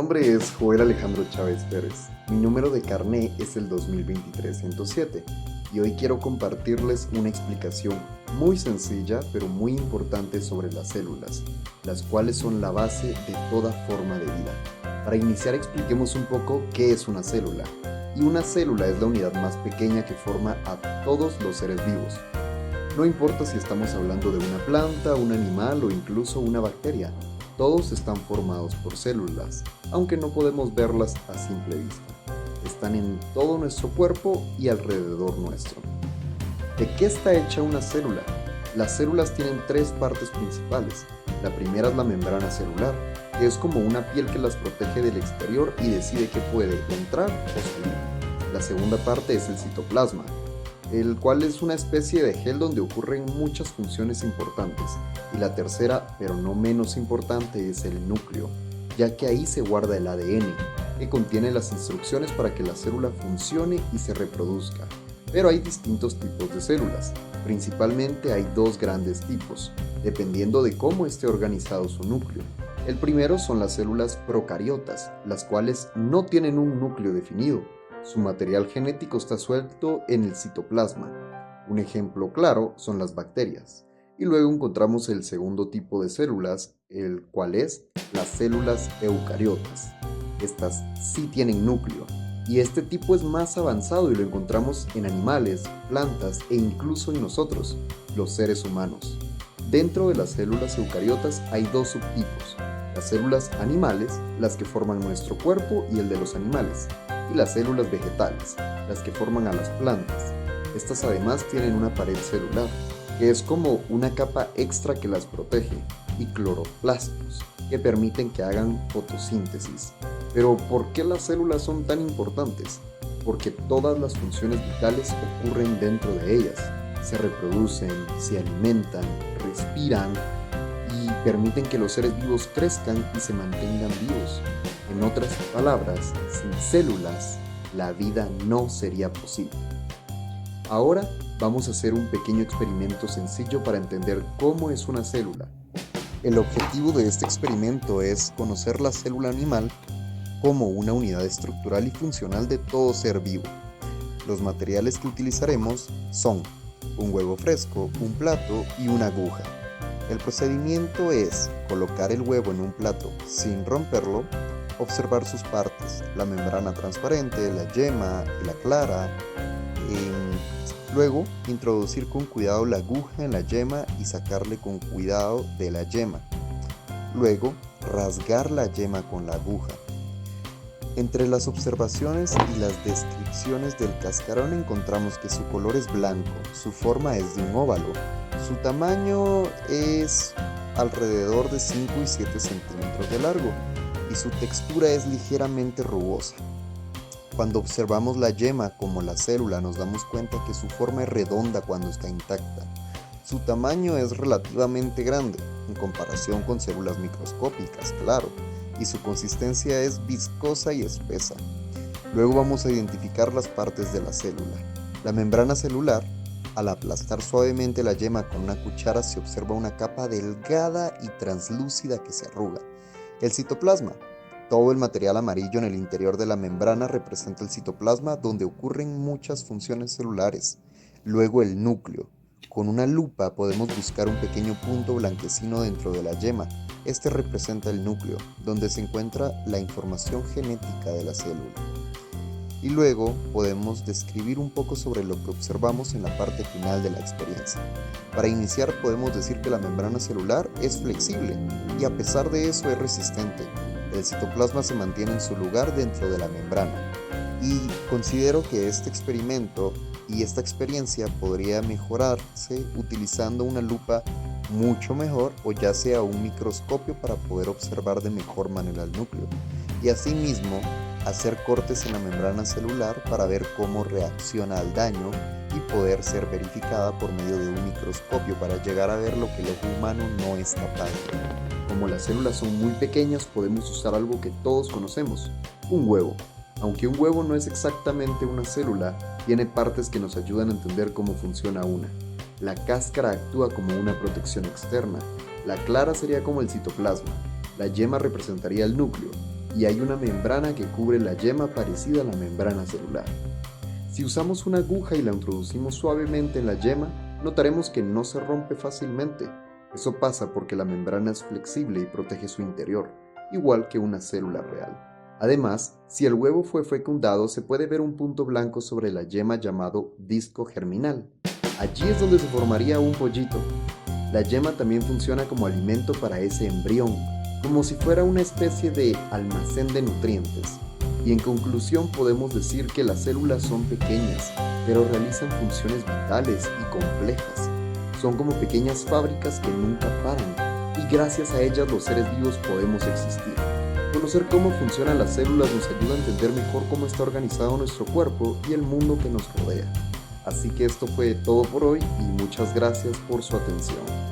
nombre es Joel Alejandro Chávez Pérez. Mi número de carné es el 2023-107 y hoy quiero compartirles una explicación muy sencilla pero muy importante sobre las células, las cuales son la base de toda forma de vida. Para iniciar expliquemos un poco qué es una célula. Y una célula es la unidad más pequeña que forma a todos los seres vivos. No importa si estamos hablando de una planta, un animal o incluso una bacteria. Todos están formados por células, aunque no podemos verlas a simple vista. Están en todo nuestro cuerpo y alrededor nuestro. ¿De qué está hecha una célula? Las células tienen tres partes principales. La primera es la membrana celular, que es como una piel que las protege del exterior y decide qué puede entrar o salir. La segunda parte es el citoplasma, el cual es una especie de gel donde ocurren muchas funciones importantes. Y la tercera, pero no menos importante, es el núcleo, ya que ahí se guarda el ADN, que contiene las instrucciones para que la célula funcione y se reproduzca. Pero hay distintos tipos de células. Principalmente hay dos grandes tipos, dependiendo de cómo esté organizado su núcleo. El primero son las células procariotas, las cuales no tienen un núcleo definido. Su material genético está suelto en el citoplasma. Un ejemplo claro son las bacterias. Y luego encontramos el segundo tipo de células, el cual es las células eucariotas. Estas sí tienen núcleo. Y este tipo es más avanzado y lo encontramos en animales, plantas e incluso en nosotros, los seres humanos. Dentro de las células eucariotas hay dos subtipos. Las células animales, las que forman nuestro cuerpo y el de los animales, y las células vegetales, las que forman a las plantas. Estas además tienen una pared celular, que es como una capa extra que las protege, y cloroplastos, que permiten que hagan fotosíntesis. Pero ¿por qué las células son tan importantes? Porque todas las funciones vitales ocurren dentro de ellas. Se reproducen, se alimentan, respiran y permiten que los seres vivos crezcan y se mantengan vivos. En otras palabras, sin células, la vida no sería posible. Ahora vamos a hacer un pequeño experimento sencillo para entender cómo es una célula. El objetivo de este experimento es conocer la célula animal como una unidad estructural y funcional de todo ser vivo. Los materiales que utilizaremos son un huevo fresco, un plato y una aguja. El procedimiento es colocar el huevo en un plato sin romperlo, observar sus partes, la membrana transparente, la yema y la clara. Luego, introducir con cuidado la aguja en la yema y sacarle con cuidado de la yema. Luego, rasgar la yema con la aguja. Entre las observaciones y las descripciones del cascarón encontramos que su color es blanco, su forma es de un óvalo, su tamaño es alrededor de 5 y 7 centímetros de largo y su textura es ligeramente rugosa. Cuando observamos la yema como la célula nos damos cuenta que su forma es redonda cuando está intacta. Su tamaño es relativamente grande en comparación con células microscópicas, claro, y su consistencia es viscosa y espesa. Luego vamos a identificar las partes de la célula. La membrana celular, al aplastar suavemente la yema con una cuchara se observa una capa delgada y translúcida que se arruga. El citoplasma. Todo el material amarillo en el interior de la membrana representa el citoplasma donde ocurren muchas funciones celulares. Luego el núcleo. Con una lupa podemos buscar un pequeño punto blanquecino dentro de la yema. Este representa el núcleo, donde se encuentra la información genética de la célula. Y luego podemos describir un poco sobre lo que observamos en la parte final de la experiencia. Para iniciar podemos decir que la membrana celular es flexible y a pesar de eso es resistente. El citoplasma se mantiene en su lugar dentro de la membrana. Y considero que este experimento y esta experiencia podría mejorarse utilizando una lupa mucho mejor o ya sea un microscopio para poder observar de mejor manera el núcleo. Y asimismo hacer cortes en la membrana celular para ver cómo reacciona al daño y poder ser verificada por medio de un microscopio para llegar a ver lo que el ojo humano no es capaz de ver. Como las células son muy pequeñas, podemos usar algo que todos conocemos, un huevo. Aunque un huevo no es exactamente una célula, tiene partes que nos ayudan a entender cómo funciona una. La cáscara actúa como una protección externa, la clara sería como el citoplasma, la yema representaría el núcleo, y hay una membrana que cubre la yema parecida a la membrana celular. Si usamos una aguja y la introducimos suavemente en la yema, notaremos que no se rompe fácilmente. Eso pasa porque la membrana es flexible y protege su interior, igual que una célula real. Además, si el huevo fue fecundado, se puede ver un punto blanco sobre la yema llamado disco germinal. Allí es donde se formaría un pollito. La yema también funciona como alimento para ese embrión, como si fuera una especie de almacén de nutrientes. Y en conclusión podemos decir que las células son pequeñas, pero realizan funciones vitales y complejas. Son como pequeñas fábricas que nunca paran, y gracias a ellas los seres vivos podemos existir. Conocer cómo funcionan las células nos ayuda a entender mejor cómo está organizado nuestro cuerpo y el mundo que nos rodea. Así que esto fue todo por hoy y muchas gracias por su atención.